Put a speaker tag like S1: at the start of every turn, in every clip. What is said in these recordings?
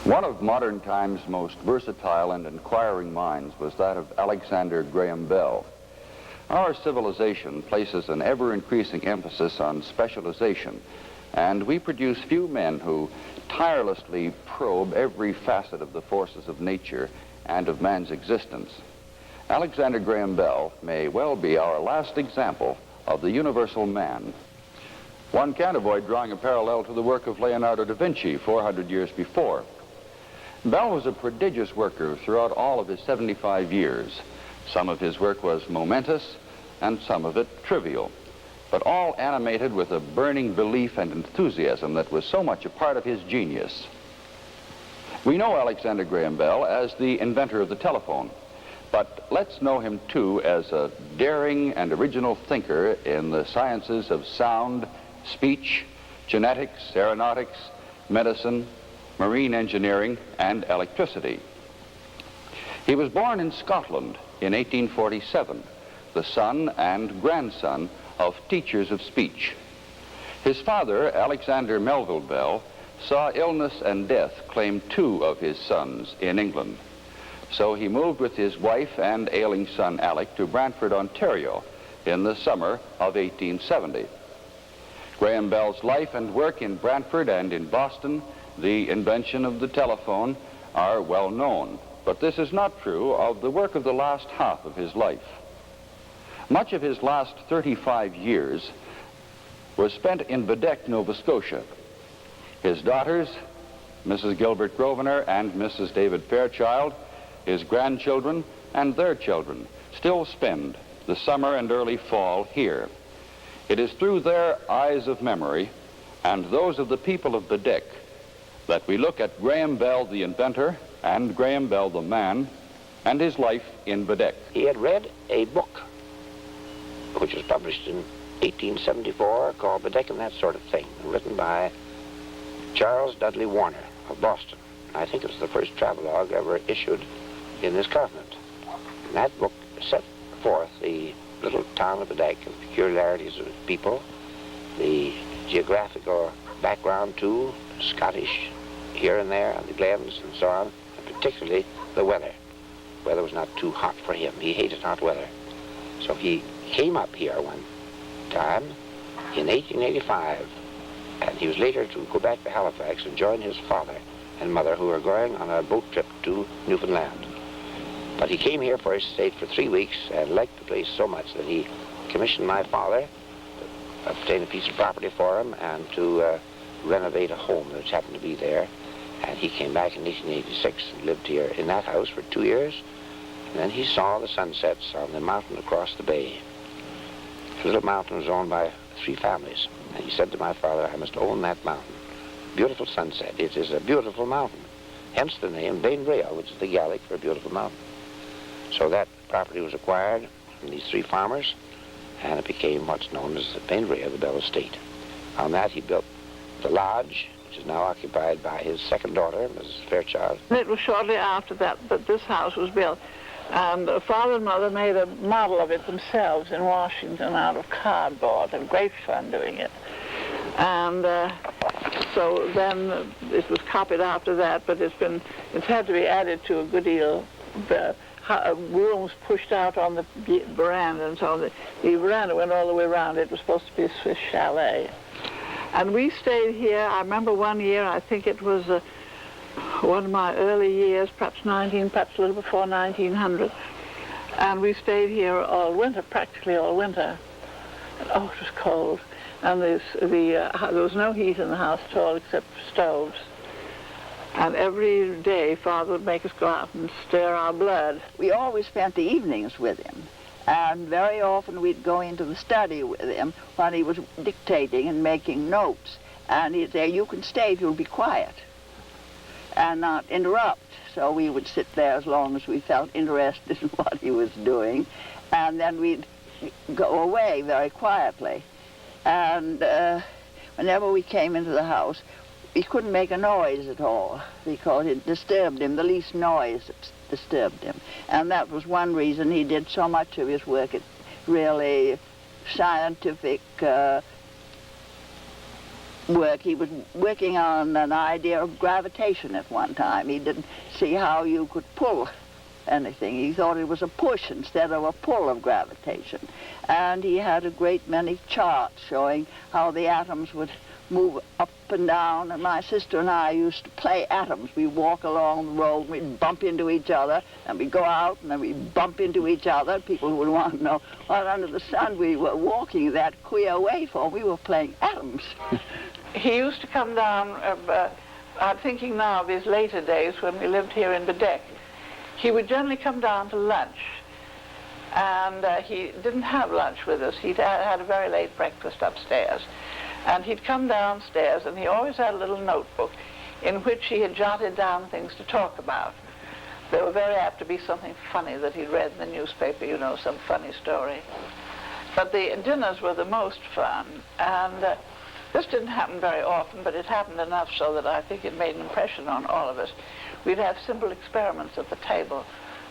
S1: One of modern times' most versatile and inquiring minds was that of Alexander Graham Bell. Our civilization places an ever-increasing emphasis on specialization, and we produce few men who tirelessly probe every facet of the forces of nature and of man's existence. Alexander Graham Bell may well be our last example of the universal man. One can't avoid drawing a parallel to the work of Leonardo da Vinci 400 years before. Bell was a prodigious worker throughout all of his 75 years. Some of his work was momentous and some of it trivial, but all animated with a burning belief and enthusiasm that was so much a part of his genius. We know Alexander Graham Bell as the inventor of the telephone, but let's know him too as a daring and original thinker in the sciences of sound, speech, genetics, aeronautics, medicine, marine engineering, and electricity. He was born in Scotland in 1847, the son and grandson of teachers of speech. His father, Alexander Melville Bell, saw illness and death claim 2 of his sons in England. So he moved with his wife and ailing son Alec to Brantford, Ontario in the summer of 1870. Graham Bell's life and work in Brantford and in Boston, the invention of the telephone, are well known, but this is not true of the work of the last half of his life. Much of his last 35 years was spent in Baddeck, Nova Scotia. His daughters, Mrs. Gilbert Grosvenor and Mrs. David Fairchild, his grandchildren and their children still spend the summer and early fall here. It is through their eyes of memory and those of the people of Baddeck that we look at Graham Bell the inventor and Graham Bell the man and his life in Baddeck.
S2: He had read a book which was published in 1874 called Baddeck and That Sort of Thing, written by Charles Dudley Warner of Boston. I think it was the first travelogue ever issued in this continent. And that book set forth the little town of Baddeck and peculiarities of its people, the geographical background too, Scottish here and there, and the glens and so on, and particularly the weather. The weather was not too hot for him. He hated hot weather. So he came up here one time in 1885, and he was later to go back to Halifax and join his father and mother, who were going on a boat trip to Newfoundland. But he came here first, stayed for 3 weeks, and liked the place so much that he commissioned my father to obtain a piece of property for him and to renovate a home that happened to be there. And he came back in 1886 and lived here in that house for 2 years. And then he saw the sunsets on the mountain across the bay. The little mountain was owned by 3 families. And he said to my father, I must own that mountain. Beautiful sunset. It is a beautiful mountain. Hence the name Bainbrea, which is the Gaelic for a beautiful mountain. So that property was acquired from these 3 farmers, and it became what's known as the Bainbrea, the Bell Estate. On that he built the lodge, which is now occupied by his second daughter, Mrs. Fairchild.
S3: It was shortly after that this house was built. And father and mother made a model of it themselves in Washington out of cardboard. They had great fun doing it. And so then it was copied after that, but it's had to be added to a good deal. Rooms pushed out on the veranda, and so the veranda went all the way around. It was supposed to be a Swiss chalet. And we stayed here. I remember one year, I think it was one of my early years, perhaps perhaps a little before 1900. And we stayed here all winter, practically all winter. And, oh, it was cold. And there was no heat in the house at all except stoves. And every day, Father would make us go out and stir our blood.
S4: We always spent the evenings with him. And very often we'd go into the study with him while he was dictating and making notes. And he'd say, you can stay if you'll be quiet and not interrupt. So we would sit there as long as we felt interested in what he was doing. And then we'd go away very quietly. And whenever we came into the house, he couldn't make a noise at all because it disturbed him. The least noise disturbed him. And that was one reason he did so much of his work. It really scientific work. He was working on an idea of gravitation at one time. He didn't see how you could pull anything. He thought it was a push instead of a pull of gravitation. And he had a great many charts showing how the atoms would move up and down, and my sister and I used to play atoms. We'd walk along the road, we'd bump into each other, and we'd go out, and then we'd bump into each other. People would want to know what under the sun we were walking that queer way for. We were playing atoms.
S3: He used to come down, I'm thinking now of his later days when we lived here in Baddeck. He would generally come down to lunch, and he didn't have lunch with us. He'd had a very late breakfast upstairs. And he'd come downstairs, and he always had a little notebook in which he had jotted down things to talk about. They were very apt to be something funny that he'd read in the newspaper, you know, some funny story. But the dinners were the most fun, and this didn't happen very often, but it happened enough so that I think it made an impression on all of us. We'd have simple experiments at the table.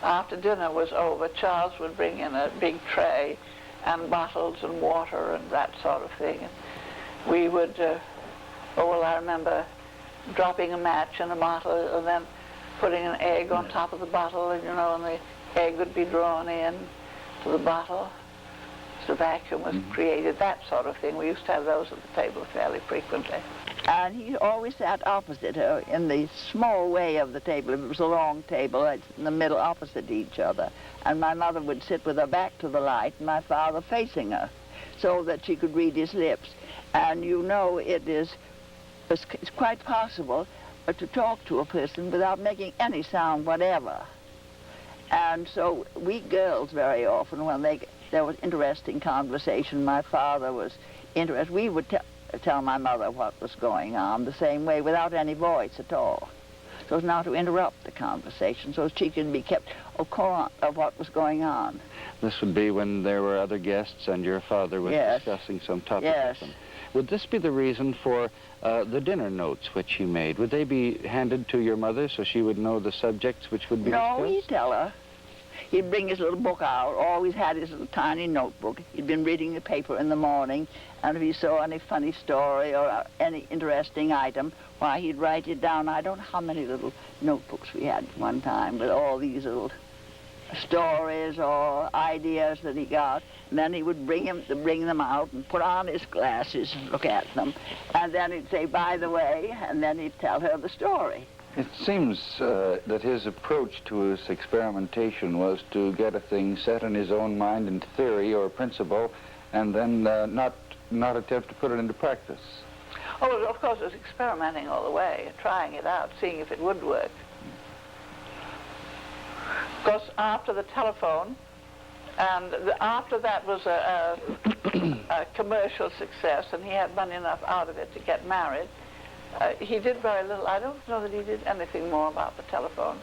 S3: After dinner was over, Charles would bring in a big tray and bottles and water and that sort of thing. We would, I remember dropping a match in a bottle and then putting an egg on top of the bottle, and, you know, and the egg would be drawn in to the bottle. So the vacuum was created, that sort of thing. We used to have those at the table fairly frequently.
S4: And he always sat opposite her in the small way of the table. It was a long table, it's in the middle opposite each other. And my mother would sit with her back to the light and my father facing her so that she could read his lips. And you know, it's quite possible to talk to a person without making any sound whatever. And so we girls very often, when there was interesting conversation, my father was interested, we would tell my mother what was going on the same way without any voice at all. So as not to interrupt the conversation, so she could be kept au courant of what was going on.
S1: This would be when there were other guests and your father was discussing some topic with them. Would this be the reason for the dinner notes which he made? Would they be handed to your mother so she would know the subjects which would be discussed?
S4: No, he'd tell her. He'd bring his little book out, always had his little tiny notebook. He'd been reading the paper in the morning, and if he saw any funny story or any interesting item, why, he'd write it down. I don't know how many little notebooks we had one time with all these little stories or ideas that he got. And then he would bring them out and put on his glasses and look at them. And then he'd say, by the way, and then he'd tell her the story.
S1: It seems that his approach to his experimentation was to get a thing set in his own mind in theory or principle, and then not attempt to put it into practice.
S3: Oh, of course, it was experimenting all the way, trying it out, seeing if it would work. Of course, after the telephone, and after that was a commercial success, and he had money enough out of it to get married, he did very little. I don't know that he did anything more about the telephone.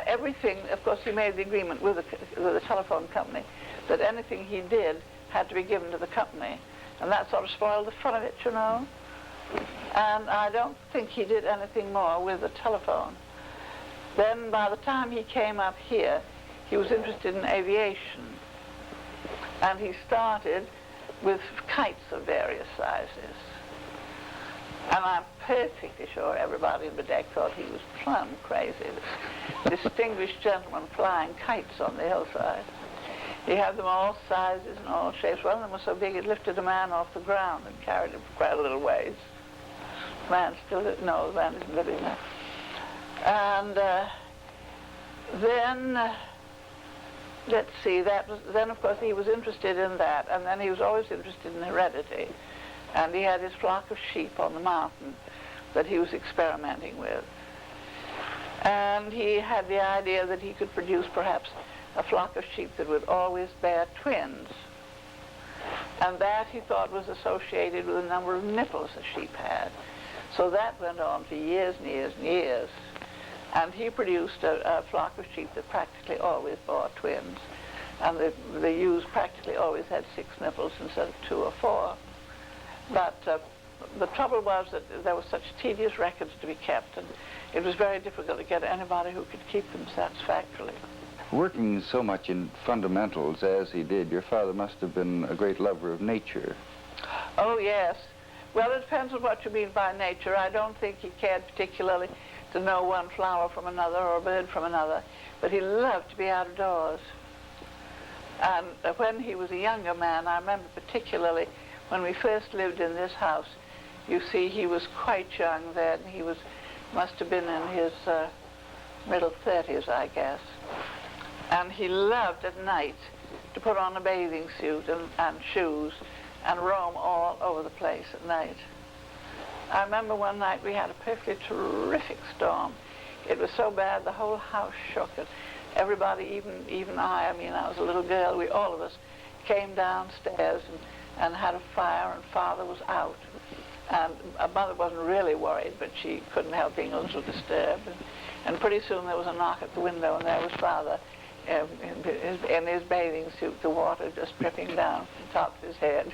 S3: Everything, of course, he made the agreement with the telephone company that anything he did had to be given to the company. And that sort of spoiled the fun of it, you know. And I don't think he did anything more with the telephone. Then by the time he came up here, he was interested in aviation. And he started with kites of various sizes. And I'm perfectly sure everybody in Baddeck thought he was plumb crazy. This distinguished gentleman flying kites on the hillside. He had them all sizes and all shapes. One of them was so big it lifted a man off the ground and carried him quite a little ways. The man the man isn't living there. And then, let's see, then of course he was interested in that, and then he was always interested in heredity. And he had his flock of sheep on the mountain that he was experimenting with. And he had the idea that he could produce perhaps a flock of sheep that would always bear twins. And that he thought was associated with the number of nipples a sheep had. So that went on for years and years and years. And he produced a flock of sheep that practically always bore twins. And the ewes practically always had 6 nipples instead of 2 or 4. But the trouble was that there were such tedious records to be kept, and it was very difficult to get anybody who could keep them satisfactorily.
S1: Working so much in fundamentals as he did, your father must have been a great lover of nature.
S3: Oh, yes. Well, it depends on what you mean by nature. I don't think he cared particularly to know one flower from another or a bird from another, but he loved to be out of doors. And when he was a younger man, I remember particularly when we first lived in this house, you see, he was quite young then. He must have been in his middle 30s, I guess. And he loved at night to put on a bathing suit and shoes and roam all over the place at night. I remember one night we had a perfectly terrific storm. It was so bad the whole house shook. And everybody, even I mean, I was a little girl, all of us came downstairs and had a fire, and Father was out. And Mother wasn't really worried, but she couldn't help being a little disturbed. And pretty soon there was a knock at the window, and there was Father in his bathing suit, the water just dripping down from the top of his head.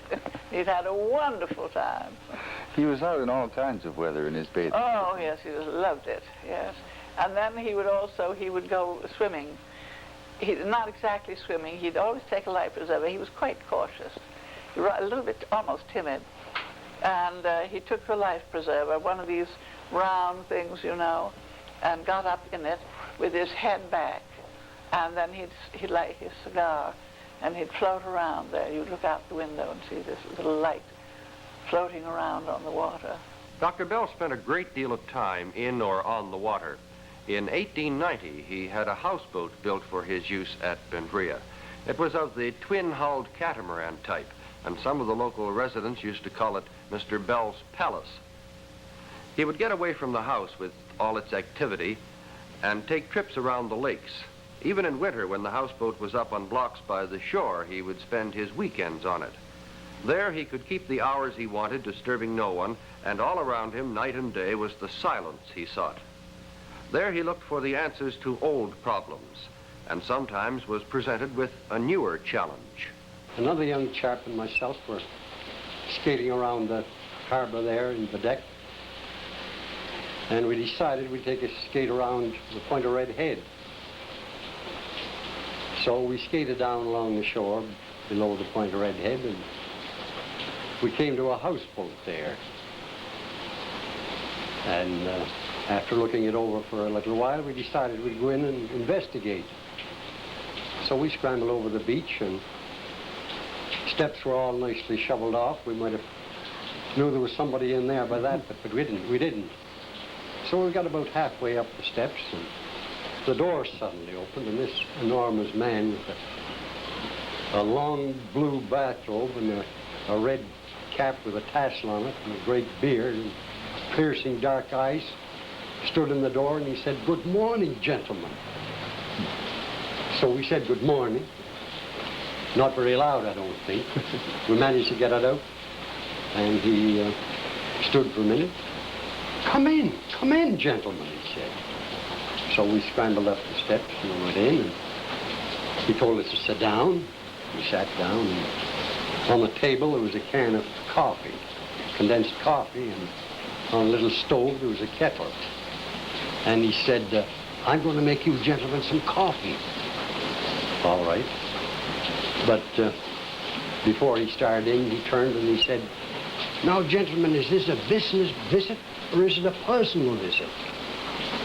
S3: He'd had a wonderful time.
S1: He was out in all kinds of weather in his bathing suit.
S3: Oh, yes, he just loved it, yes. And then he would go swimming. Not exactly swimming. He'd always take a life preserver. He was quite cautious, a little bit almost timid. And he took the life preserver, one of these round things, you know, and got up in it with his head back. And then he'd light his cigar, and he'd float around there. You'd look out the window and see this little light floating around on the water.
S5: Dr. Bell spent a great deal of time in or on the water. In 1890, he had a houseboat built for his use at Benbria. It was of the twin-hulled catamaran type, and some of the local residents used to call it Mr. Bell's Palace. He would get away from the house with all its activity and take trips around the lakes. Even in winter, when the houseboat was up on blocks by the shore, he would spend his weekends on it. There he could keep the hours he wanted, disturbing no one, and all around him, night and day, was the silence he sought. There he looked for the answers to old problems, and sometimes was presented with a newer challenge.
S6: Another young chap and myself were skating around the harbor there in Baddeck, and we decided we'd take a skate around the Point of Red Head. So we skated down along the shore below the Point of Red Head, and we came to a houseboat there. And after looking it over for a little while, we decided we'd go in and investigate. So we scrambled over the beach, and steps were all nicely shoveled off. We might have knew there was somebody in there by that, but we didn't. So we got about halfway up the steps, and the door suddenly opened, and this enormous man with a long blue bathrobe and a red cap with a tassel on it and a great beard and piercing dark eyes stood in the door, and he said, "Good morning, gentlemen." So we said good morning. Not very loud, I don't think. We managed to get it out, and he stood for a minute. Come in, gentlemen," he said. So we scrambled up the steps and went in, and he told us to sit down. We sat down, and on the table there was a can of coffee, condensed coffee, and on a little stove there was a kettle. And he said, "I'm going to make you gentlemen some coffee." All right. But before he started in, he turned and he said, "Now, gentlemen, is this a business visit or is it a personal visit?"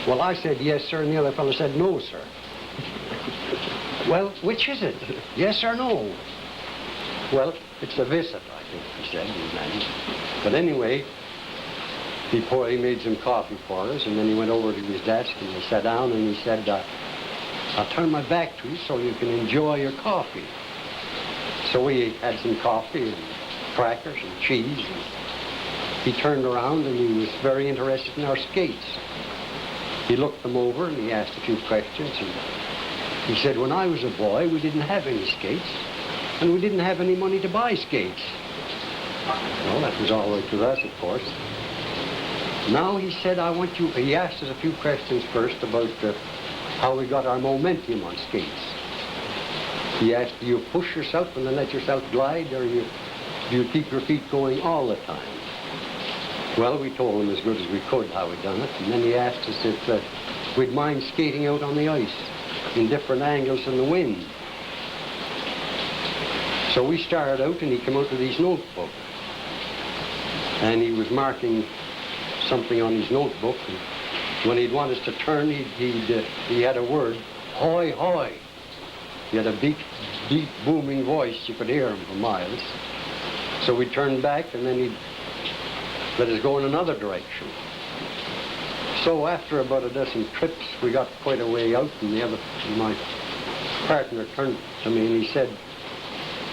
S6: Well, I said, "Yes, sir," and the other fellow said, "No, sir." "Well, which is it? Yes or no?" "Well, it's a visit," I think he said. But anyway, he made some coffee for us, and then he went over to his desk and he sat down and he said, "I'll turn my back to you so you can enjoy your coffee." So we had some coffee and crackers and cheese, and he turned around and he was very interested in our skates. He looked them over and he asked a few questions, and he said, "When I was a boy, we didn't have any skates, and we didn't have any money to buy skates." Well, that was all right with us, of course. Now, he said, he asked us a few questions first about how we got our momentum on skates. He asked, "Do you push yourself and then let yourself glide, or do you keep your feet going all the time?" Well, we told him as good as we could how we'd done it, and then he asked us if we'd mind skating out on the ice in different angles in the wind. So we started out, and he came out with his notebook. and he was marking something on his notebook. And when he'd want us to turn, he had a word, hoy, hoy. He had a deep, booming voice. You could hear him for miles. So we turned back, and then he'd let us go in another direction. So after about a dozen trips, we got quite a way out, and my partner turned to me and he said,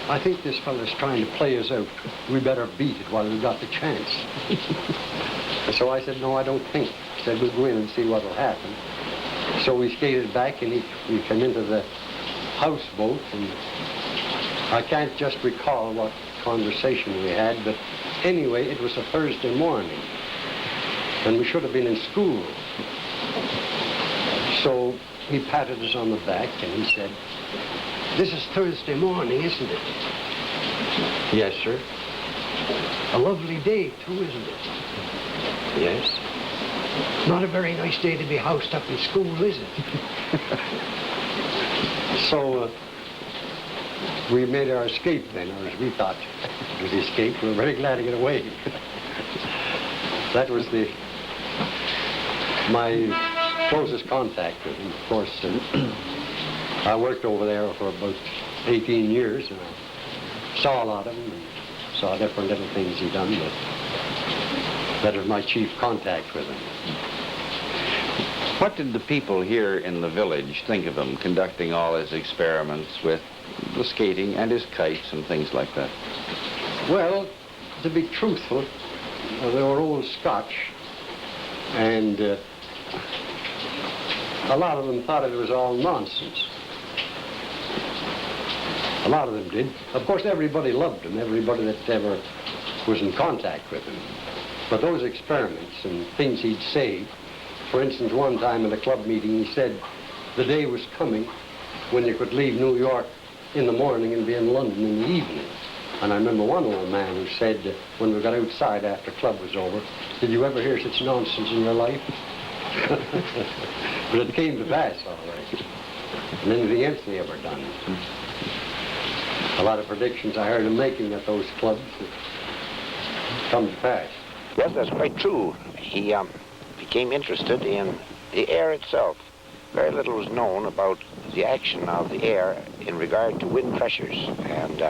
S6: I think this fellow's trying to play us out. We better beat it while we've got the chance. So I said, no, I don't think. He said, we'll go in and see what'll happen. So we skated back, and we came into the houseboat, and I can't just recall what conversation we had, but anyway, it was a Thursday morning, and we should have been in school. So he patted us on the back, and he said, this is Thursday morning, isn't it?
S1: Yes, sir.
S6: A lovely day, too, isn't it?
S1: Yes.
S6: Not a very nice day to be housed up in school, is it? So we made our escape then, or as we thought it was escape. We were very glad to get away. That was my closest contact with him. Of course, I worked over there for about 18 years, and I saw a lot of him, and saw different little things he'd done, but that was my chief contact with him.
S1: What did the people here in the village think of him conducting all his experiments with the skating and his kites and things like that?
S6: Well, to be truthful, they were old Scotch, and a lot of them thought it was all nonsense. A lot of them did. Of course, everybody loved him, everybody that ever was in contact with him. But those experiments and things he'd say, for instance, one time at a club meeting, he said the day was coming when you could leave New York in the morning and be in London in the evening. And I remember one old man who said, when we got outside after club was over, did you ever hear such nonsense in your life? But it came to pass, all right. And anything else he ever done. A lot of predictions I heard him making at those clubs come to pass.
S2: Yes, that's quite true. He became interested in the air itself. Very little was known about the action of the air in regard to wind pressures and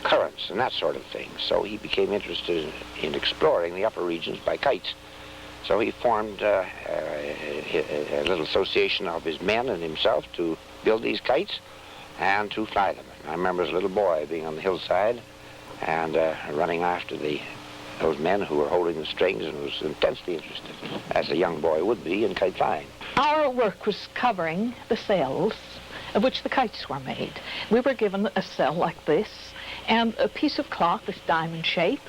S2: currents and that sort of thing. So he became interested in exploring the upper regions by kites. So he formed a little association of his men and himself to build these kites and to fly them. I remember as a little boy being on the hillside and running after those men who were holding the strings, and was intensely interested, as a young boy would be, in kite flying.
S7: Our work was covering the cells of which the kites were made. We were given a cell like this and a piece of cloth, this diamond shape,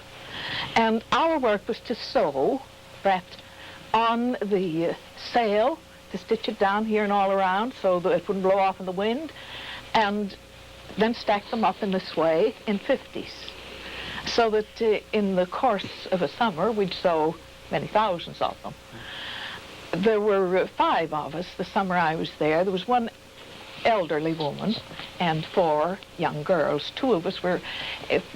S7: and our work was to sew that on the sail, to stitch it down here and all around so that it wouldn't blow off in the wind, and then stack them up in this way in 50s. So that in the course of a summer, we'd sew many thousands of them. There were 5 of us the summer I was there. There was one elderly woman and 4 young girls. 2 of us were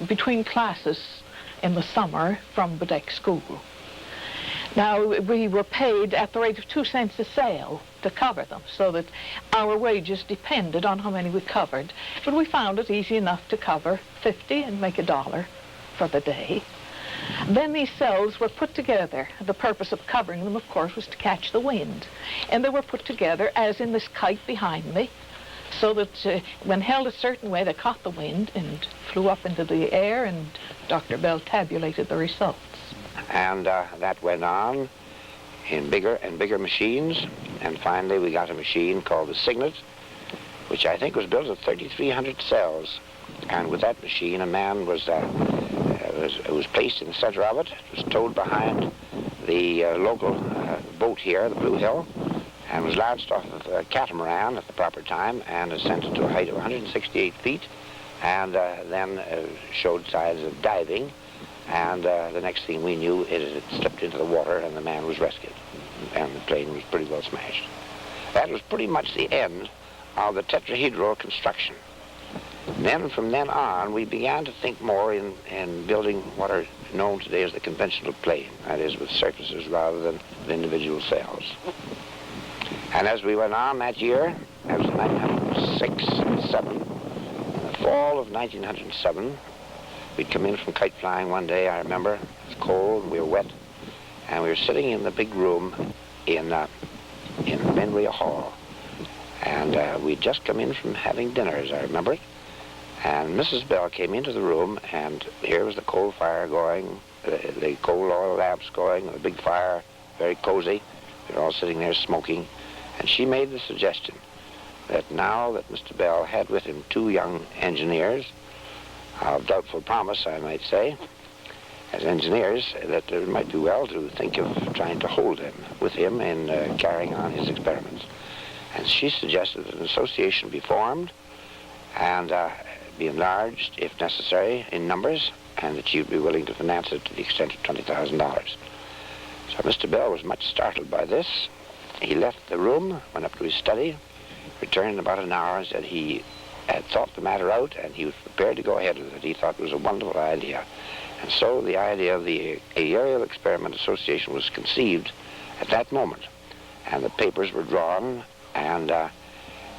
S7: between classes in the summer from Baddeck School. Now, we were paid at the rate of 2 cents a sail to cover them, so that our wages depended on how many we covered. But we found it easy enough to cover 50 and make $1 for the day. Then these cells were put together. The purpose of covering them, of course, was to catch the wind. And they were put together, as in this kite behind me, so that when held a certain way, they caught the wind and flew up into the air, and Dr. Bell tabulated the results.
S2: And that went on in bigger and bigger machines, and finally we got a machine called the Signet, which I think was built of 3,300 cells. And with that machine, a man was placed in the center of it. It was towed behind the local boat here, the Blue Hill, and was launched off of a catamaran at the proper time and ascended to a height of 168 feet, and then showed signs of diving. And the next thing we knew, it had slipped into the water, and the man was rescued, and the plane was pretty well smashed. That was pretty much the end of the tetrahedral construction. Then, from then on, we began to think more in building what are known today as the conventional plane, that is, with surfaces rather than with individual cells. And as we went on that year, that was 1906, 7, in the fall of 1907, we'd come in from kite flying one day, I remember. It was cold and we were wet, and we were sitting in the big room in Benria Hall. And we'd just come in from having dinner, as I remember it. And Mrs. Bell came into the room, and here was the coal fire going, the coal oil lamps going, the big fire, very cozy. We were all sitting there smoking. And she made the suggestion that now that Mr. Bell had with him 2 young engineers, of doubtful promise, I might say, as engineers, that it might be well to think of trying to hold them with him in carrying on his experiments. And she suggested that an association be formed and be enlarged, if necessary, in numbers, and that she would be willing to finance it to the extent of $20,000. So Mr. Bell was much startled by this. He left the room, went up to his study, returned in about an hour and said he had thought the matter out and he was prepared to go ahead with it. He thought it was a wonderful idea. And so the idea of the Aerial Experiment Association was conceived at that moment. And the papers were drawn, and it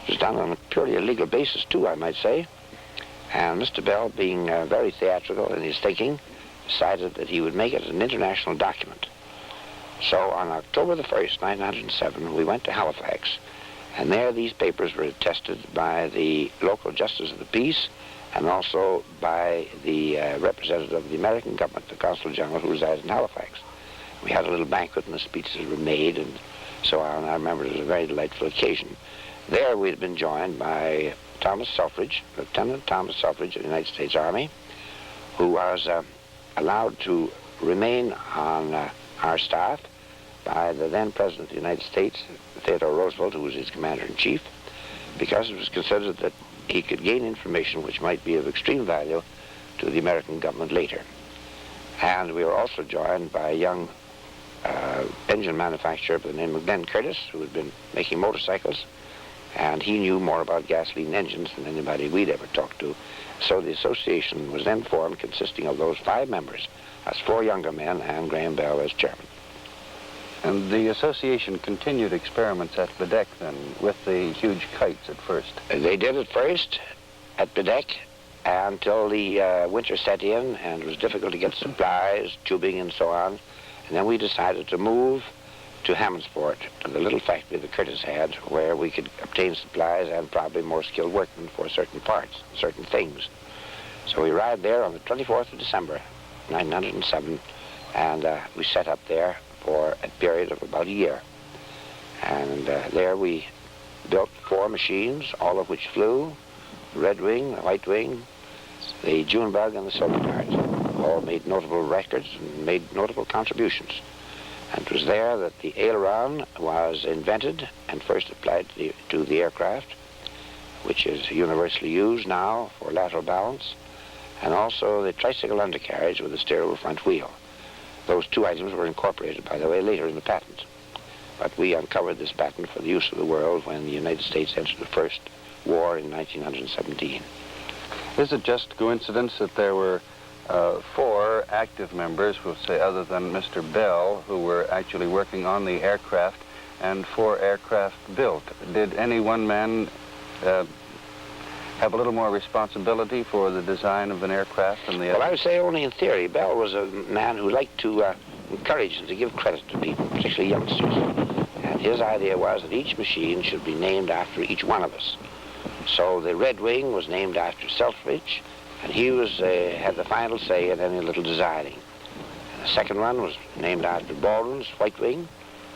S2: was done on a purely a legal basis too, I might say. And Mr. Bell, being very theatrical in his thinking, decided that he would make it an international document. So on October the 1st, 1907, we went to Halifax, and there these papers were attested by the local justice of the peace and also by the representative of the American government, the Consul General, who resided in Halifax. We had a little banquet and the speeches were made and so on. I remember it was a very delightful occasion. There we had been joined by Thomas Selfridge, Lieutenant Thomas Selfridge of the United States Army, who was allowed to remain on our staff by the then President of the United States, Theodore Roosevelt, who was his commander-in-chief, because it was considered that he could gain information which might be of extreme value to the American government later. And we were also joined by a young engine manufacturer by the name of Glenn Curtis, who had been making motorcycles, and he knew more about gasoline engines than anybody we'd ever talked to. So the association was then formed, consisting of those 5 members, as 4 younger men and Graham Bell as chairman.
S1: And the association continued experiments at Baddeck then, with the huge kites at first?
S2: They did at first at Baddeck until the winter set in and it was difficult to get supplies, tubing and so on. And then we decided to move to Hammondsport, to the little factory that Curtis had, where we could obtain supplies and probably more skilled workmen for certain parts, certain things. So we arrived there on the 24th of December, 1907, and we set up there for a period of about a year. And there we built 4 machines, all of which flew: the Red Wing, the White Wing, the June Bug, and the Silver Dart. All made notable records and made notable contributions. And it was there that the aileron was invented and first applied to the aircraft, which is universally used now for lateral balance, and also the tricycle undercarriage with a steerable front wheel. Those 2 items were incorporated, by the way, later in the patent. But we uncovered this patent for the use of the world when the United States entered the first war in 1917.
S1: Is it just coincidence that there were 4 active members, we'll say, other than Mr. Bell, who were actually working on the aircraft, and 4 aircraft built? Did any one man have a little more responsibility for the design of an aircraft than the other?
S2: Well, I would say only in theory. Bell was a man who liked to encourage and to give credit to people, particularly youngsters. And his idea was that each machine should be named after each one of us. So the Red Wing was named after Selfridge, and he was had the final say in any little designing. And the second one was named after Baldwin's White Wing,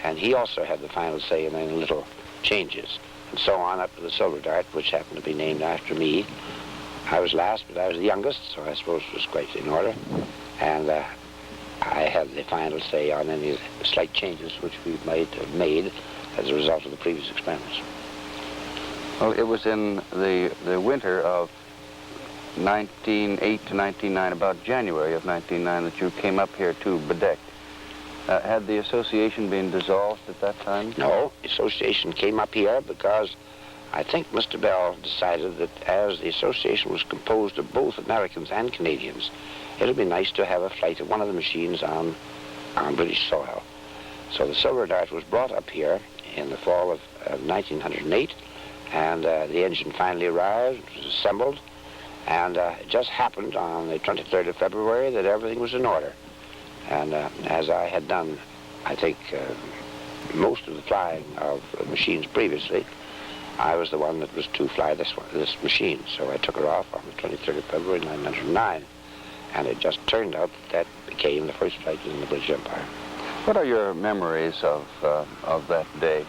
S2: and he also had the final say in any little changes. And so on up to the Silver Dart, which happened to be named after me. I was last, but I was the youngest, so I suppose it was quite in order. And I had the final say on any slight changes which we might have made as a result of the previous experiments.
S1: Well, it was in the winter of 1908 to 1909, about January of 1909, that you came up here to Baddeck. Had the association been dissolved at that time?
S2: No, the association came up here because I think Mr. Bell decided that as the association was composed of both Americans and Canadians, it would be nice to have a flight of one of the machines on British soil. So the Silver Dart was brought up here in the fall of 1908, and the engine finally arrived, it was assembled, and it just happened on the 23rd of February that everything was in order. And as I had done, I think, most of the flying of machines previously, I was the one that was to fly this machine. So I took her off on the 23rd of February 1909, and it just turned out that became the first flight in the British Empire.
S1: What are your memories of that day?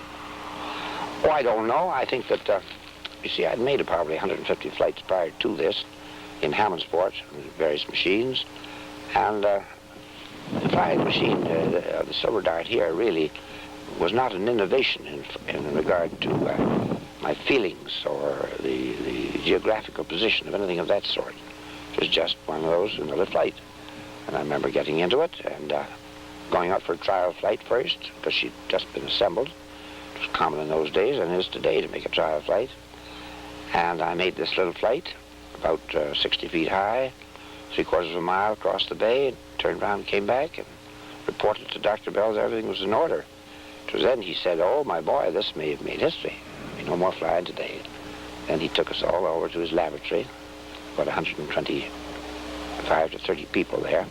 S2: Oh, I don't know. I think that, you see, I'd made probably 150 flights prior to this in Hammondsport, various machines, and the flying machine, the Silver Dart here, really was not an innovation in regard to my feelings or the geographical position of anything of that sort. It was just one of those, another flight. And I remember getting into it and going out for a trial flight first, because she'd just been assembled. It was common in those days, and is today, to make a trial flight. And I made this little flight, about 60 feet high, 3/4 of a mile across the bay, and turned around and came back and reported to Dr. Bell that everything was in order. It was then he said, "Oh, my boy, this may have made history. No more flying today." Then he took us all over to his laboratory, about 125 to 30 people there.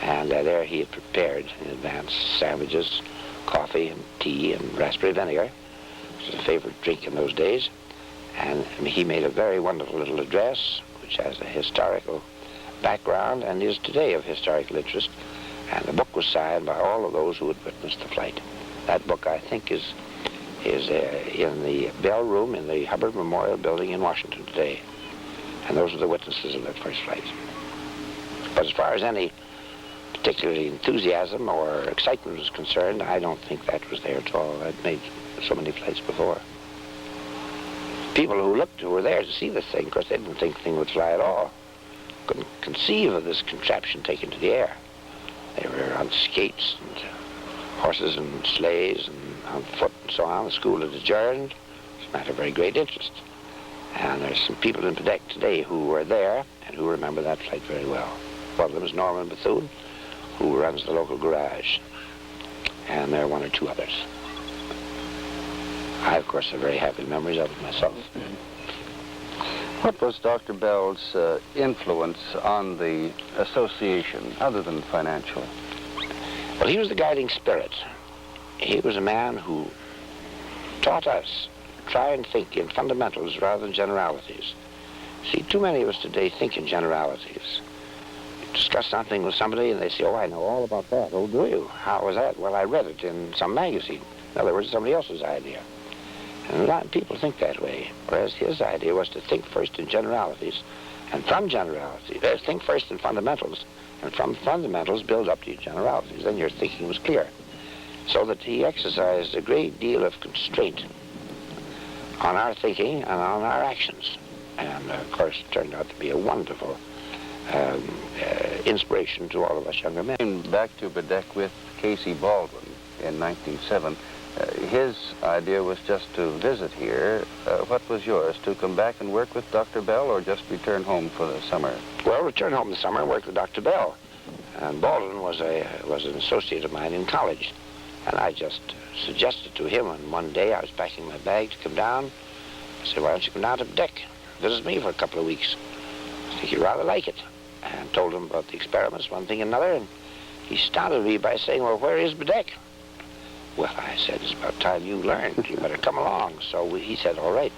S2: And there he had prepared in advance sandwiches, coffee, and tea, and raspberry vinegar, which was a favorite drink in those days. And he made a very wonderful little address, which has a historical background and is today of historical interest. And the book was signed by all of those who had witnessed the flight. That book, I think, is in the Bell Room in the Hubbard Memorial Building in Washington today. And those are the witnesses of that first flight. But as far as any particularly enthusiasm or excitement was concerned, I don't think that was there at all. I'd made so many flights before. People who were there to see this thing, of course, they didn't think the thing would fly at all. Couldn't conceive of this contraption taken to the air. They were on skates and horses and sleighs and on foot and so on. The school had adjourned. It's a matter of very great interest. And there's some people in Baddeck today who were there and who remember that flight very well. One of them is Norman Bethune, who runs the local garage. And there are one or two others. I, of course, have very happy memories of it myself.
S1: What was Dr. Bell's influence on the association, other than financial?
S2: Well, he was the guiding spirit. He was a man who taught us to try and think in fundamentals rather than generalities. See, too many of us today think in generalities. You discuss something with somebody and they say, "Oh, I know all about that." "Oh, do you? How was that?" "Well, I read it in some magazine." In other words, somebody else's idea. And a lot of people think that way, whereas his idea was to think first in generalities, and from generalities, think first in fundamentals, and from fundamentals build up to generalities. Then your thinking was clear. So that he exercised a great deal of constraint on our thinking and on our actions. And, of course, it turned out to be a wonderful inspiration to all of us younger men.
S1: Back to Baddeck with Casey Baldwin in 1907. His idea was just to visit here. What was yours? To come back and work with Dr. Bell, or just return home for the summer?
S2: Well, return home in the summer and work with Dr. Bell. And Baldwin was an associate of mine in college. And I just suggested to him, and one day I was packing my bag to come down. I said, "Why don't you come down to Baddeck, visit me for a couple of weeks? I think you'd rather like it." And told him about the experiments, one thing and another, and he startled me by saying, "Well, where is Baddeck?" Well, I said, "It's about time you learned. You better come along." So he said, "All right."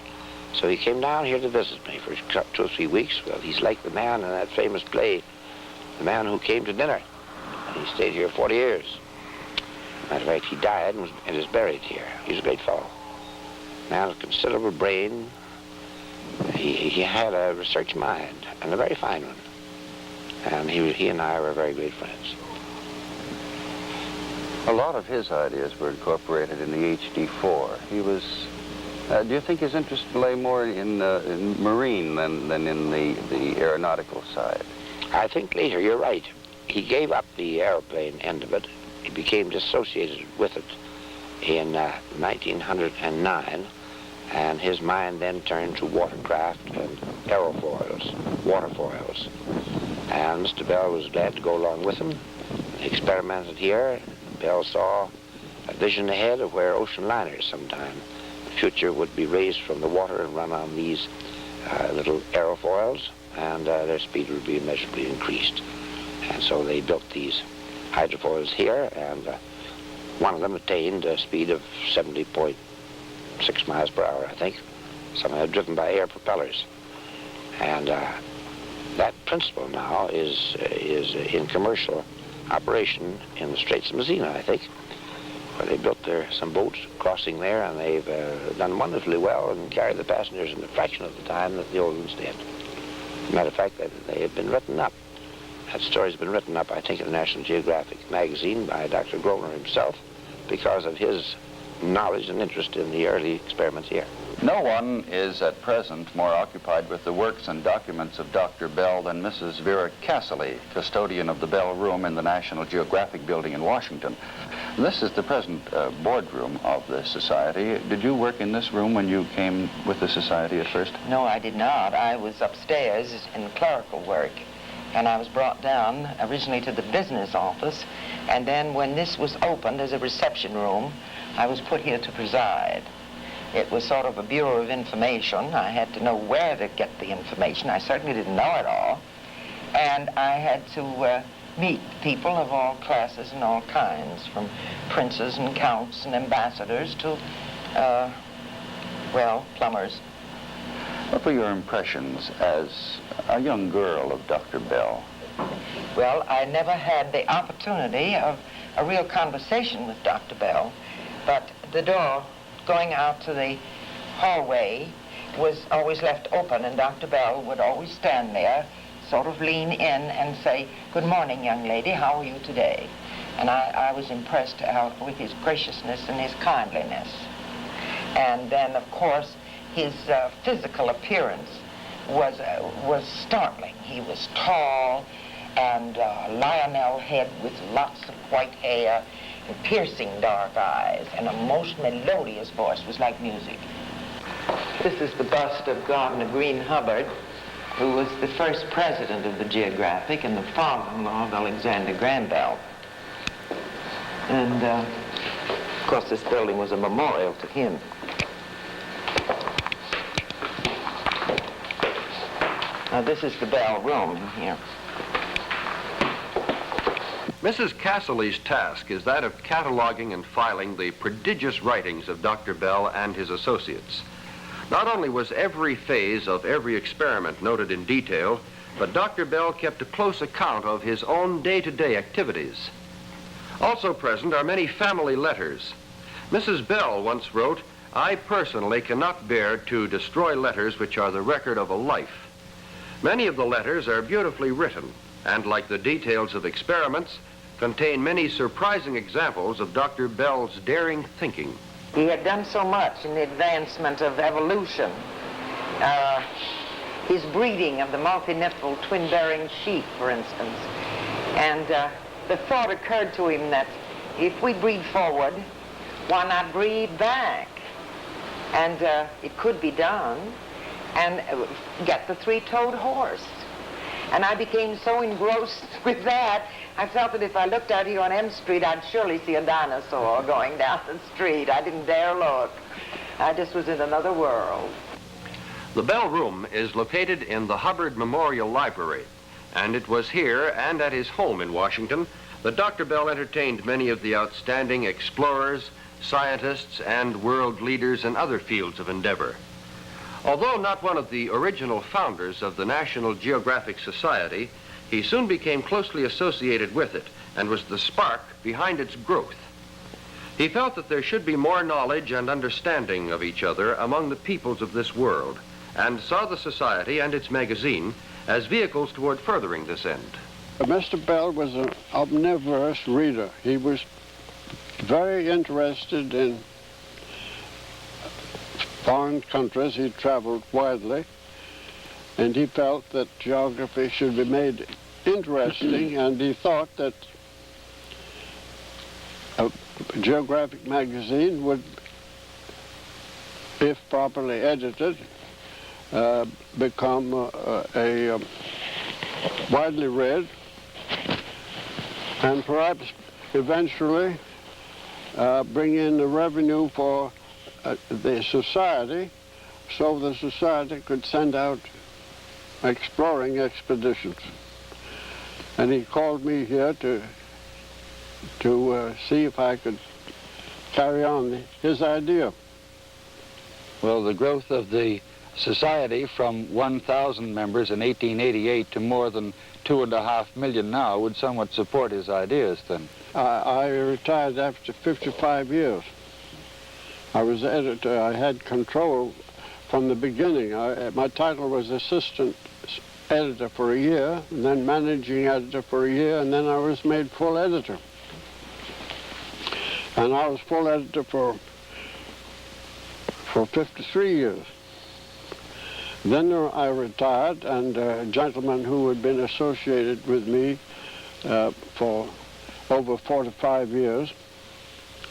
S2: So he came down here to visit me for 2 or 3 weeks. Well, he's like the man in that famous play, The Man Who Came to Dinner. And he stayed here 40 years. Matter of fact, he died and is buried here. He's a great fellow. Man of considerable brain. He had a research mind, and a very fine one. And he and I were very great friends.
S1: A lot of his ideas were incorporated in the HD-4. He was, do you think his interest lay more in marine than in the aeronautical side?
S2: I think later, you're right. He gave up the airplane end of it. He became dissociated with it in 1909, And his mind then turned to watercraft and aerofoils, waterfoils. And Mr. Bell was glad to go along with him. He experimented here. Bell saw a vision ahead of where ocean liners sometime in the future would be raised from the water and run on these little aerofoils, and their speed would be immeasurably increased. And so they built these hydrofoils here, and one of them attained a speed of 70.6 miles per hour, I think, somehow driven by air propellers. And that principle now is in commercial operation in the Straits of Messina, I think, where they built some boats crossing there, and they've done wonderfully well and carried the passengers in a fraction of the time that the old ones did. As a matter of fact, they have been written up. That story's been written up, I think, in the National Geographic magazine by Dr. Groner himself because of his knowledge and interest in the early experiments here.
S1: No one is at present more occupied with the works and documents of Dr. Bell than Mrs. Vera Casserly, custodian of the Bell Room in the National Geographic building in Washington. This is the present boardroom of the Society. Did you work in this room when you came with the Society at first?
S8: No, I did not. I was upstairs in clerical work, and I was brought down originally to the business office, and then when this was opened as a reception room, I was put here to preside. It was sort of a bureau of information. I had to know where to get the information. I certainly didn't know it all. And I had to meet people of all classes and all kinds, from princes and counts and ambassadors to, well, plumbers.
S1: What were your impressions as a young girl of Dr. Bell?
S8: Well, I never had the opportunity of a real conversation with Dr. Bell, but the door going out to the hallway was always left open, and Dr. Bell would always stand there, sort of lean in and say, "Good morning, young lady, how are you today?" And I was impressed with his graciousness and his kindliness. And then, of course, his physical appearance was startling. He was tall and lionel head with lots of white hair and piercing dark eyes, and a most melodious voice. It was like music. This is the bust of Gardner Green Hubbard, who was the first president of the Geographic and the father-in-law of Alexander Graham Bell. And, of course, this building was a memorial to him. Now, this is the Bell Room in here.
S5: Mrs. Casserly's task is that of cataloging and filing the prodigious writings of Dr. Bell and his associates. Not only was every phase of every experiment noted in detail, but Dr. Bell kept a close account of his own day-to-day activities. Also present are many family letters. Mrs. Bell once wrote, "I personally cannot bear to destroy letters which are the record of a life." Many of the letters are beautifully written, and like the details of experiments, contain many surprising examples of Dr. Bell's daring thinking.
S8: He had done so much in the advancement of evolution. His breeding of the multiniffal twin-bearing sheep, for instance. And the thought occurred to him that if we breed forward, why not breed back? And it could be done, and get the three-toed horse. And I became so engrossed with that, I felt that if I looked out here on M Street, I'd surely see a dinosaur going down the street. I didn't dare look. I just was in another world.
S5: The Bell Room is located in the Hubbard Memorial Library, and it was here and at his home in Washington that Dr. Bell entertained many of the outstanding explorers, scientists, and world leaders in other fields of endeavor. Although not one of the original founders of the National Geographic Society, he soon became closely associated with it and was the spark behind its growth. He felt that there should be more knowledge and understanding of each other among the peoples of this world, and saw the Society and its magazine as vehicles toward furthering this end.
S9: Mr. Bell was an omnivorous reader. He was very interested in foreign countries. He traveled widely, and he felt that geography should be made interesting, and he thought that a geographic magazine would if properly edited, become widely read, and perhaps eventually bring in the revenue for the society, so the society could send out exploring expeditions. And he called me here to see if I could carry on his idea.
S1: Well, the growth of the society from 1,000 members in 1888 to more than 2.5 million now would somewhat support his ideas then.
S9: I retired after 55 years. I was editor. I had control from the beginning. My title was assistant editor for a year, and then managing editor for a year, and then I was made full editor. And I was full editor for 53 years. Then I retired, and a gentleman who had been associated with me for over 45 years,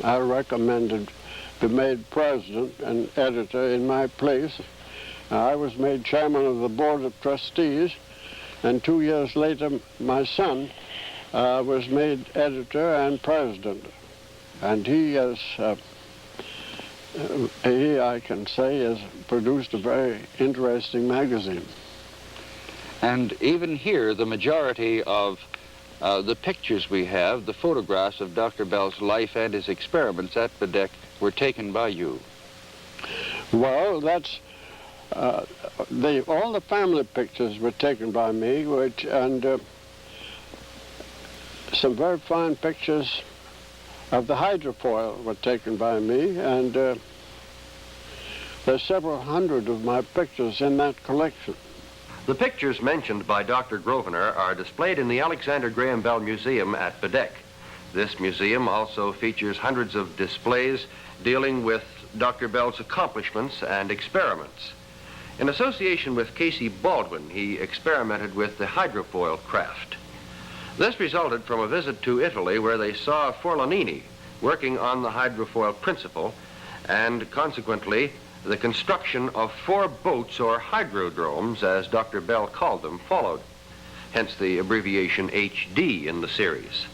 S9: I recommended be made president and editor in my place. I was made chairman of the board of trustees, and 2 years later my son was made editor and president. And he has, I can say, has produced a very interesting magazine.
S1: And even here, the majority of the pictures we have, the photographs of Dr. Bell's life and his experiments at Baddeck, were taken by you.
S9: Well, that's all the family pictures were taken by me, and some very fine pictures of the hydrofoil were taken by me, and there's several hundred of my pictures in that collection.
S5: The pictures mentioned by Dr. Grosvenor are displayed in the Alexander Graham Bell Museum at Baddeck. This museum also features hundreds of displays dealing with Dr. Bell's accomplishments and experiments. In association with Casey Baldwin, he experimented with the hydrofoil craft. This resulted from a visit to Italy where they saw Forlanini working on the hydrofoil principle, and consequently the construction of 4 boats, or hydrodromes as Dr. Bell called them, followed, hence the abbreviation HD in the series.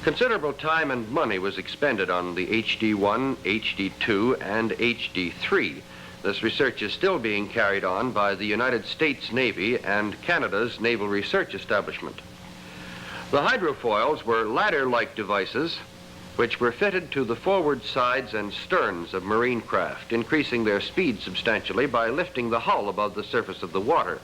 S5: Considerable time and money was expended on the HD-1, HD-2, and HD-3. This research is still being carried on by the United States Navy and Canada's Naval Research Establishment. The hydrofoils were ladder-like devices which were fitted to the forward sides and sterns of marine craft, increasing their speed substantially by lifting the hull above the surface of the water.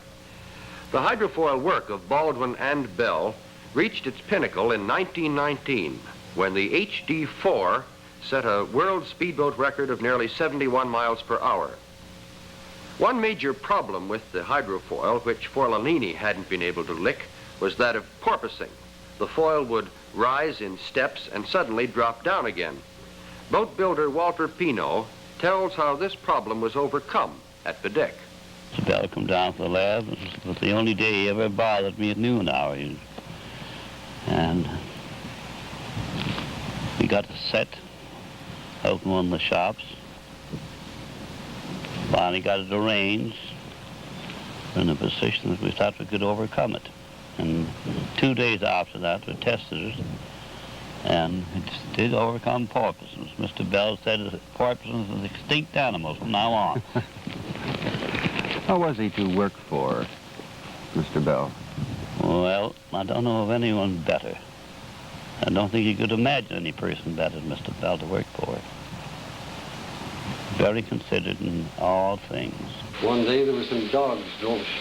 S5: The hydrofoil work of Baldwin and Bell reached its pinnacle in 1919 when the HD-4 set a world speedboat record of nearly 71 miles per hour. One major problem with the hydrofoil, which Forlanini hadn't been able to lick, was that of porpoising. The foil would rise in steps and suddenly drop down again. Boat builder Walter Pino tells how this problem was overcome at Baddeck.
S10: Mr. Bell come down to the lab. It was the only day he ever bothered me at noon hour. And we got a set out in one of the shops. Finally got it arranged in a position that we thought we could overcome it. And 2 days after that, we tested it, and it did overcome porpoises. Mr. Bell said that porpoises are extinct animals from now on.
S1: How was he to work for, Mr. Bell?
S10: Well, I don't know of anyone better. I don't think you could imagine any person better than Mr. Bell to work for. Very considered in all things.
S6: One day there was some dogs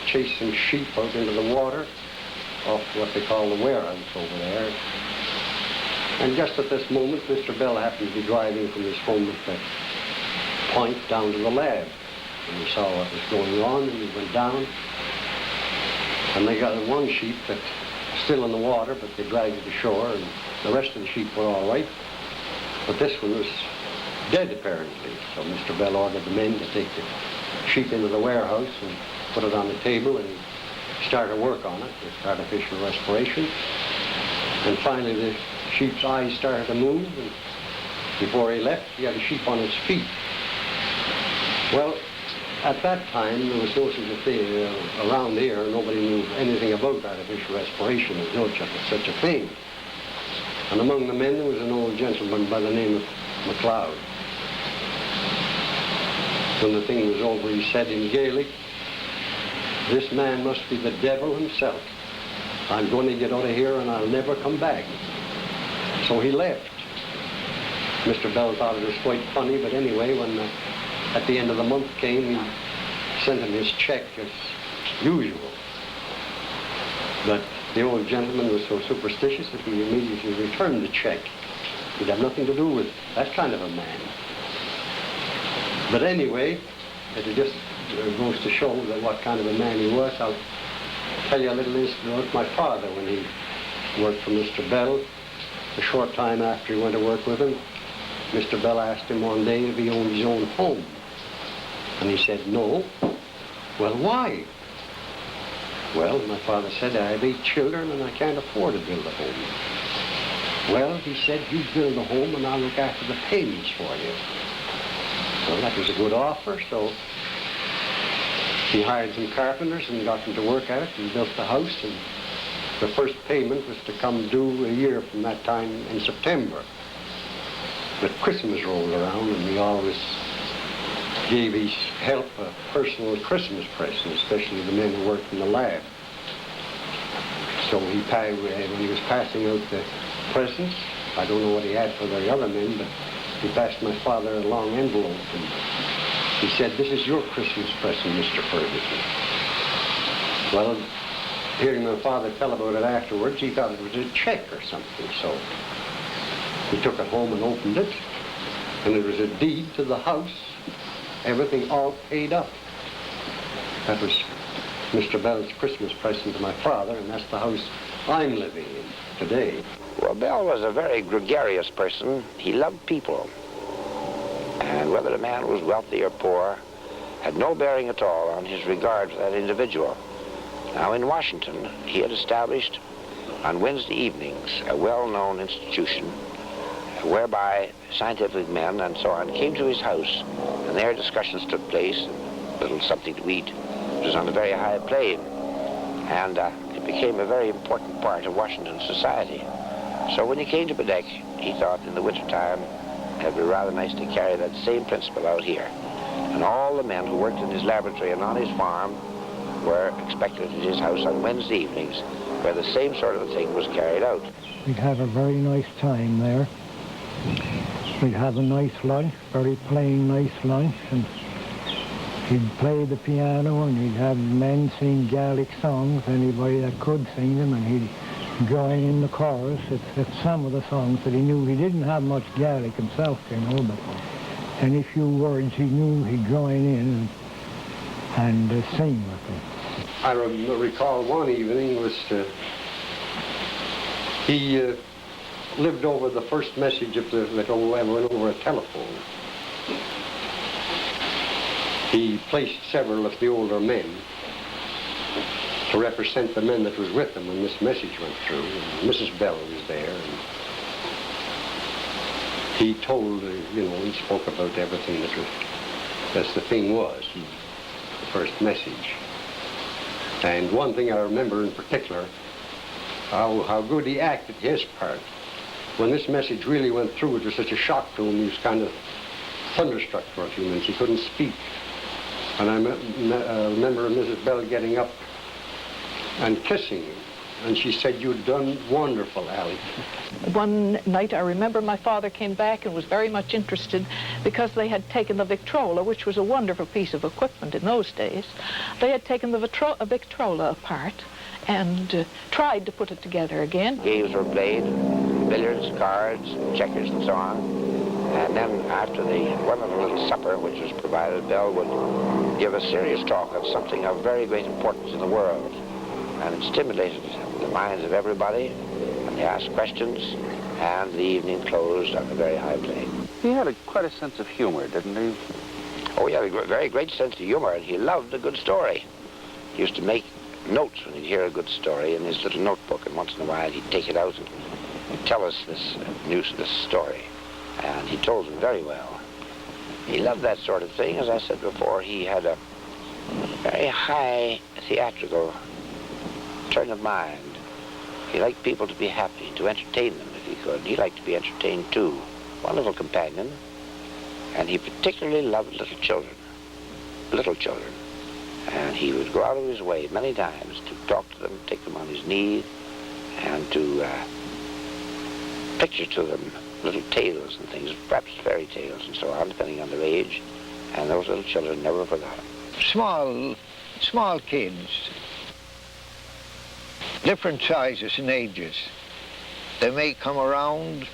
S6: chasing sheep out into the water off what they call the warehouse over there. And just at this moment, Mr. Bell happened to be driving from his home at that point down to the lab. And he saw what was going on, and he went down. And they got one sheep that was still in the water, but they dragged it ashore, and the rest of the sheep were all right. But this one was dead, apparently. So Mr. Bell ordered the men to take the sheep into the warehouse and put it on the table and started work on it with artificial respiration. And finally the sheep's eyes started to move, and before he left, he had a sheep on its feet. Well, at that time, there was no such a thing around here. Nobody knew anything about artificial respiration. There was no such a thing. And among the men, there was an old gentleman by the name of MacLeod. When the thing was over, he said in Gaelic, "This man must be the devil himself. I'm going to get out of here and I'll never come back." So he left. Mr. Bell thought it was quite funny, but anyway, when at the end of the month came, he sent him his check as usual. But the old gentleman was so superstitious that he immediately returned the check. He'd have nothing to do with that kind of a man. But anyway, it just goes to show that what kind of a man he was. I'll tell you a little incident about my father when he worked for Mr. Bell. A short time after he went to work with him, Mr. Bell asked him one day if he owned his own home. And he said, "No." "Well, why?" "Well," my father said, "I have 8 children and I can't afford to build a home." "Well," he said, "you build a home and I'll look after the payments for you." Well, that was a good offer, so he hired some carpenters and got them to work at it and built the house. And the first payment was to come due a year from that time in September. But Christmas rolled around and we always gave his help a personal Christmas present, especially the men who worked in the lab. So when he was passing out the presents, I don't know what he had for the other men, but he passed my father a long envelope and he said, "This is your Christmas present, Mr. Ferguson." Well, hearing my father tell about it afterwards, he thought it was a check or something, so he took it home and opened it, and it was a deed to the house, everything all paid up. That was Mr. Bell's Christmas present to my father, and that's the house I'm living in today.
S2: Well, Bell was a very gregarious person. He loved people. And whether a man was wealthy or poor had no bearing at all on his regard for that individual. Now, in Washington, he had established on Wednesday evenings a well-known institution whereby scientific men and so on came to his house, and there discussions took place, a little something to eat. It was on a very high plane, and it became a very important part of Washington society. So when he came to Baddeck, he thought in the wintertime it'd be rather nice to carry that same principle out here. And all the men who worked in his laboratory and on his farm were expected at his house on Wednesday evenings, where the same sort of thing was carried out.
S11: We'd have a very nice time there. We'd have a nice lunch, very plain, nice lunch, and he'd play the piano and he'd have men sing Gaelic songs, anybody that could sing them, and he'd join in the chorus. It's some of the songs that he knew. He didn't have much Gaelic himself, you know, but any few words he knew, he'd join in and sing with them.
S6: I recall one evening he lived over the first message that went over a telephone. He placed several of the older men to represent the men that was with him when this message went through. And Mrs. Bell was there, and he told, he spoke about everything that was, as the thing was, the first message. And one thing I remember in particular, how good he acted his part. When this message really went through, it was such a shock to him, he was kind of thunderstruck for a few minutes. He couldn't speak. And I remember Mrs. Bell getting up and kissing him. And she said, "You've done wonderful, Allie."
S7: One night I remember my father came back and was very much interested because they had taken the Victrola, which was a wonderful piece of equipment in those days. They had taken the Victrola apart and tried to put it together again.
S2: Games were played, billiards, cards, checkers, and so on. And then after the wonderful little supper which was provided, Bell would give a serious talk on something of very great importance in the world. And it stimulated the minds of everybody, and they asked questions, and the evening closed on a very high plane.
S1: He had quite a sense of humor, didn't he?
S2: Oh, he had a very great sense of humor, and he loved a good story. He used to make notes when he'd hear a good story in his little notebook, and once in a while he'd take it out and tell us this story. And he told them very well. He loved that sort of thing. As I said before, he had a very high theatrical turn of mind. He liked people to be happy, to entertain them if he could. He liked to be entertained too. Wonderful companion. And he particularly loved little children. Little children. And he would go out of his way many times to talk to them, take them on his knee, and to picture to them little tales and things, perhaps fairy tales and so on, depending on their age. And those little children never forgot him.
S12: Small kids, different sizes and ages. They may come around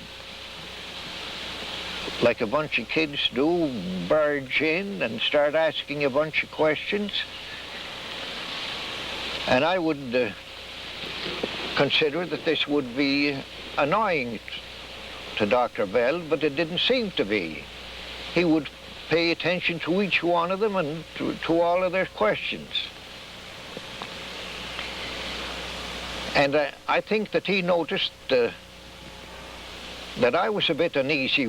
S12: like a bunch of kids do, barge in and start asking a bunch of questions. And I would consider that this would be annoying to Dr. Bell, but it didn't seem to be. He would pay attention to each one of them and to all of their questions. And I think that he noticed that I was a bit uneasy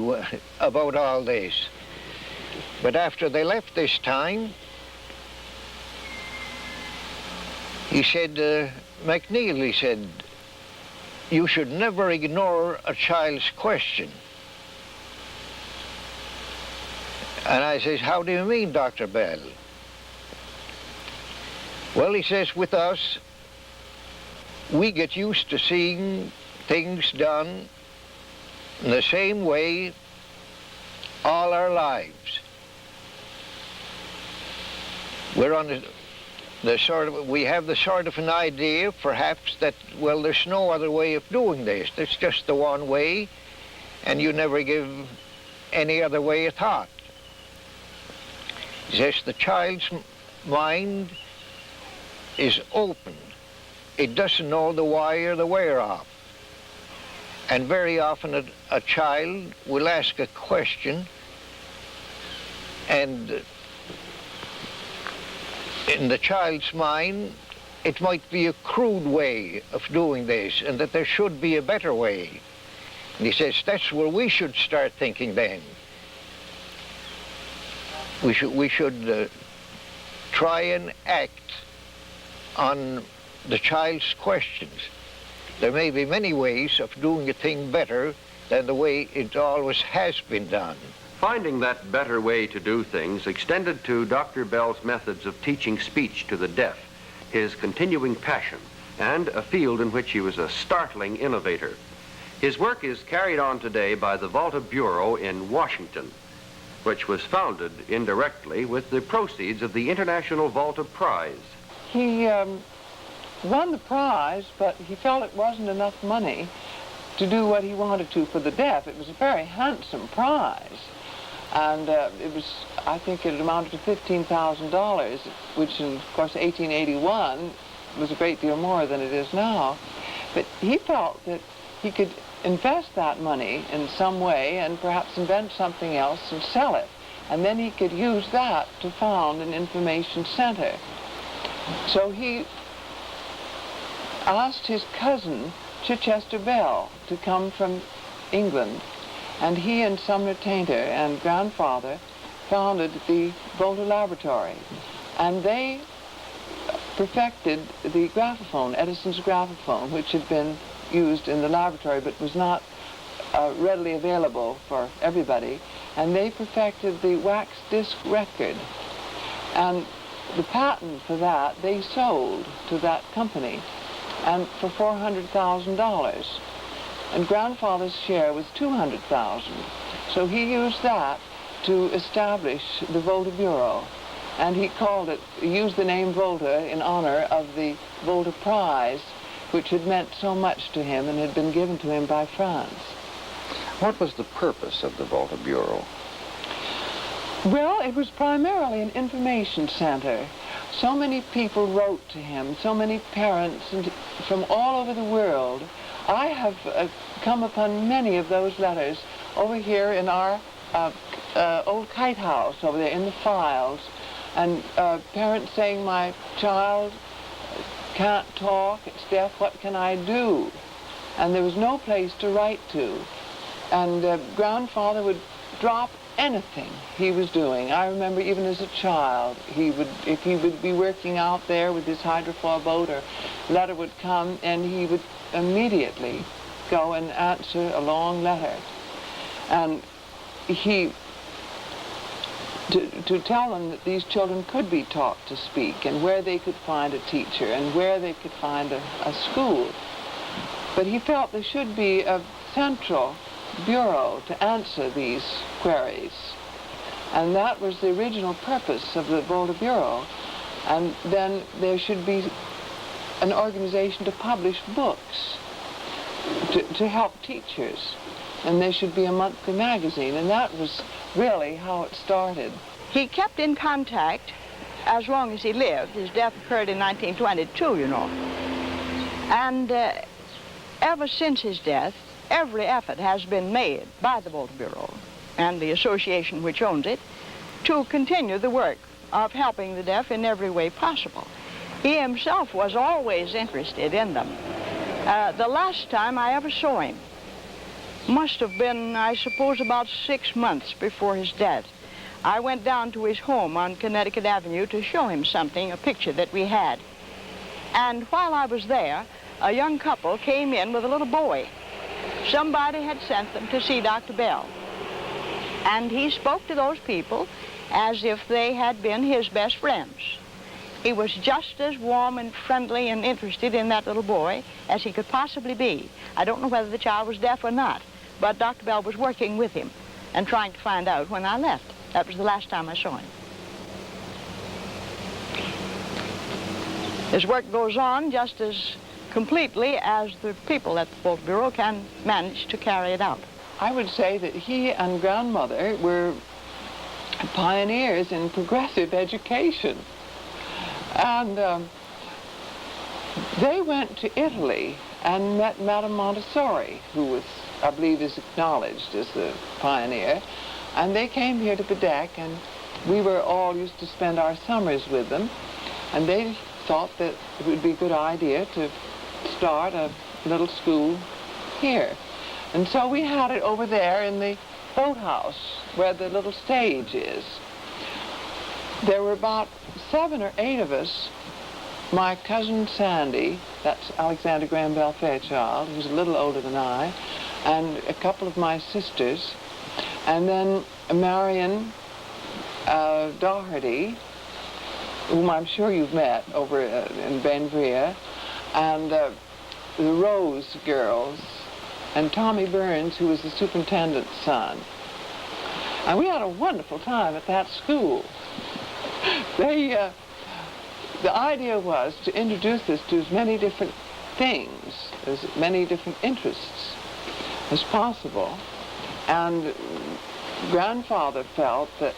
S12: about all this. But after they left this time, he said, McNeil, he said, you should never ignore a child's question. And I says, how do you mean, Dr. Bell? Well, he says, with us, we get used to seeing things done in the same way all our lives. We're on we have the sort of an idea, perhaps, that, well, there's no other way of doing this. There's just the one way, and you never give any other way a thought. He says the child's mind is open. It doesn't know the why or the whereof. And very often a child will ask a question, and in the child's mind, it might be a crude way of doing this, and that there should be a better way. And he says that's where we should start thinking then. We should try and act on the child's questions. There may be many ways of doing a thing better than the way it always has been done.
S5: Finding that better way to do things extended to Dr. Bell's methods of teaching speech to the deaf, his continuing passion, and a field in which he was a startling innovator. His work is carried on today by the Volta Bureau in Washington, which was founded indirectly with the proceeds of the International Volta Prize.
S3: He won the prize, but he felt it wasn't enough money to do what he wanted to for the deaf. It was a very handsome prize. And it was, I think it amounted to $15,000, which in, of course, 1881 was a great deal more than it is now. But he felt that he could invest that money in some way and perhaps invent something else and sell it. And then he could use that to found an information center. So he asked his cousin, Chichester Bell, to come from England. And he and Sumner Tainter and grandfather founded the Volta Laboratory. And they perfected the graphophone, Edison's graphophone, which had been used in the laboratory but was not readily available for everybody. And they perfected the wax disc record. And the patent for that they sold to that company, and for $400,000. And grandfather's share was $200,000. So he used that to establish the Volta Bureau. And he used the name Volta in honor of the Volta Prize, which had meant so much to him and had been given to him by France.
S1: What was the purpose of the Volta Bureau?
S3: Well, it was primarily an information center. So many people wrote to him, so many parents from all over the world. I have come upon many of those letters over here in our old kite house over there in the files, and parents saying, my child can't talk, it's deaf, what can I do? And there was no place to write to. And grandfather would drop anything he was doing. I remember even as a child, if he would be working out there with his hydrofoil boat, or a letter would come, and he would immediately go and answer a long letter. And to tell them that these children could be taught to speak, and where they could find a teacher, and where they could find a school. But he felt there should be a central bureau to answer these queries. And that was the original purpose of the Volta Bureau. And then there should be an organization to publish books, to help teachers. And there should be a monthly magazine. And that was really how it started.
S4: He kept in contact as long as he lived. His death occurred in 1922, you know. And ever since his death, every effort has been made by the Volta Bureau and the association which owns it to continue the work of helping the deaf in every way possible. He himself was always interested in them. The last time I ever saw him must have been, I suppose, about 6 months before his death. I went down to his home on Connecticut Avenue to show him something, a picture that we had. And while I was there, a young couple came in with a little boy. Somebody had sent them to see Dr. Bell. And he spoke to those people as if they had been his best friends. He was just as warm and friendly and interested in that little boy as he could possibly be. I don't know whether the child was deaf or not, but Dr. Bell was working with him and trying to find out when I left. That was the last time I saw him. His work goes on just as completely as the people at the Volta Bureau can manage to carry it out.
S3: I would say that he and grandmother were pioneers in progressive education. And they went to Italy and met Madame Montessori, who was, I believe, is acknowledged as the pioneer. And they came here to Baddeck, and we were all used to spend our summers with them. And they thought that it would be a good idea to start a little school here. And so we had it over there in the boathouse where the little stage is. There were about 7 or 8 of us. My cousin Sandy, that's Alexander Graham Bell Fairchild, who's a little older than I, and a couple of my sisters, and then Marion Doherty, whom I'm sure you've met over in Benvria, and the Rose girls, and Tommy Burns, who was the superintendent's son. And we had a wonderful time at that school. The idea was to introduce us to as many different things, as many different interests as possible. And grandfather felt that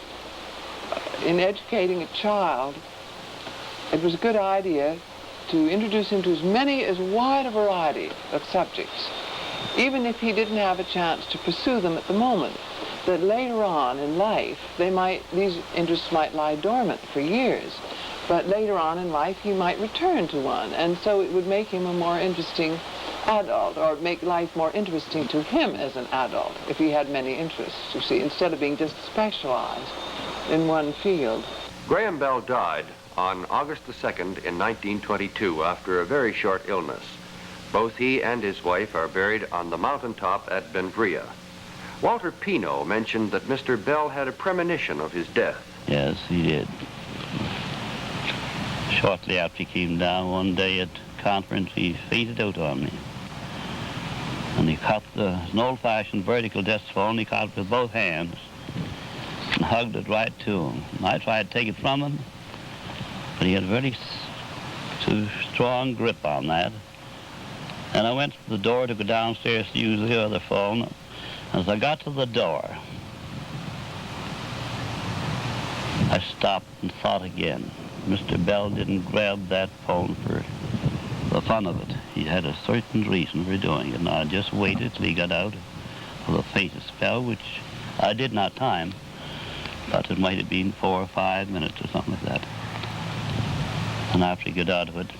S3: in educating a child, it was a good idea to introduce him to as wide a variety of subjects, even if he didn't have a chance to pursue them at the moment, that later on in life, these interests might lie dormant for years, but later on in life he might return to one, and so it would make him a more interesting adult, or make life more interesting to him as an adult, if he had many interests, you see, instead of being just specialized in one field.
S5: Graham Bell died on August the 2nd in 1922 after a very short illness. Both he and his wife are buried on the mountaintop at Benvria. Walter Pino mentioned that Mr. Bell had a premonition of his death.
S10: Yes, he did. Shortly after he came down one day at conference, he fainted out on me. And he caught an old-fashioned vertical desk phone, he caught it with both hands and hugged it right to him. And I tried to take it from him, but he had a very strong grip on that. And I went to the door to go downstairs to use the other phone. As I got to the door, I stopped and thought again. Mr. Bell didn't grab that phone for the fun of it. He had a certain reason for doing it, and I just waited till he got out of the faintest spell, which I did not time, but it might have been 4 or 5 minutes or something like that. And after he got out of it,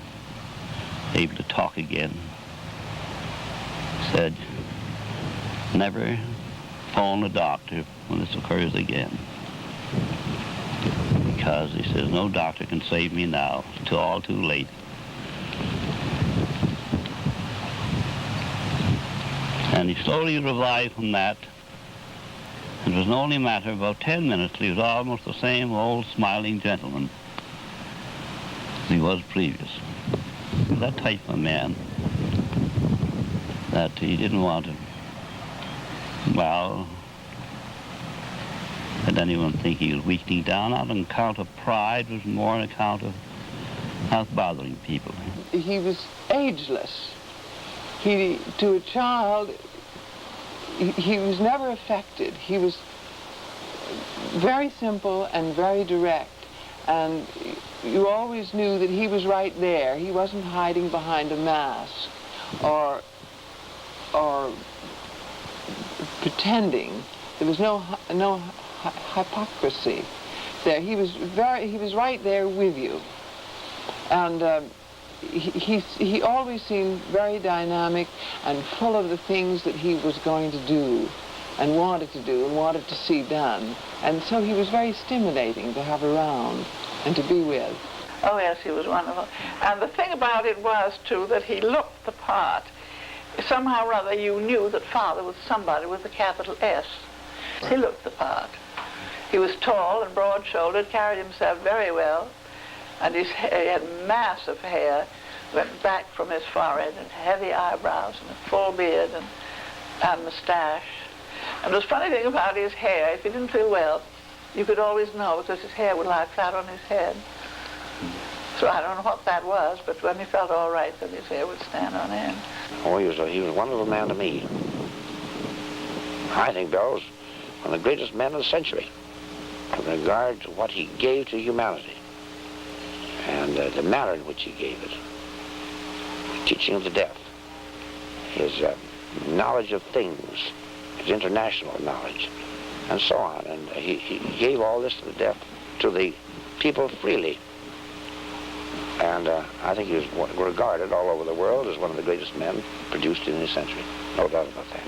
S10: able to talk again, said, "Never phone the doctor when this occurs again. Because he says, no doctor can save me now. It's all too late. And he slowly revived from that. It was only a matter of about 10 minutes till he was almost the same old smiling gentleman as he was previous. He was that type of man that he didn't want to, well, let anyone think he was weakening down, not on account of pride, it was more on account of not bothering people.
S13: He was ageless. To a child, he was never affected. He was very simple and very direct, and you always knew that he was right there. He wasn't hiding behind a mask or pretending. There was no hypocrisy there. He was right there with you, and he always seemed very dynamic and full of the things that he was going to do and wanted to see done. And so he was very stimulating to have around and to be with.
S3: Oh yes, he was wonderful. And the thing about it was too that he looked the part. Somehow or other you knew that Father was somebody with a capital S. He looked the part. He was tall and broad-shouldered, carried himself very well, and he had massive hair, went back from his forehead, and heavy eyebrows, and a full beard, and moustache. And the funny thing about his hair, if he didn't feel well, you could always know because his hair would lie flat on his head. So I don't know what that was, but when he felt all right, then his hair would stand on end.
S2: Oh, he was a wonderful man to me. I think Bell was one of the greatest men of the century in regard to what he gave to humanity and the manner in which he gave it. The teaching of the deaf, his knowledge of things, his international knowledge, and so on. And he gave all this to the deaf, to the people freely. And I think he was regarded all over the world as one of the greatest men produced in his century. No doubt about that.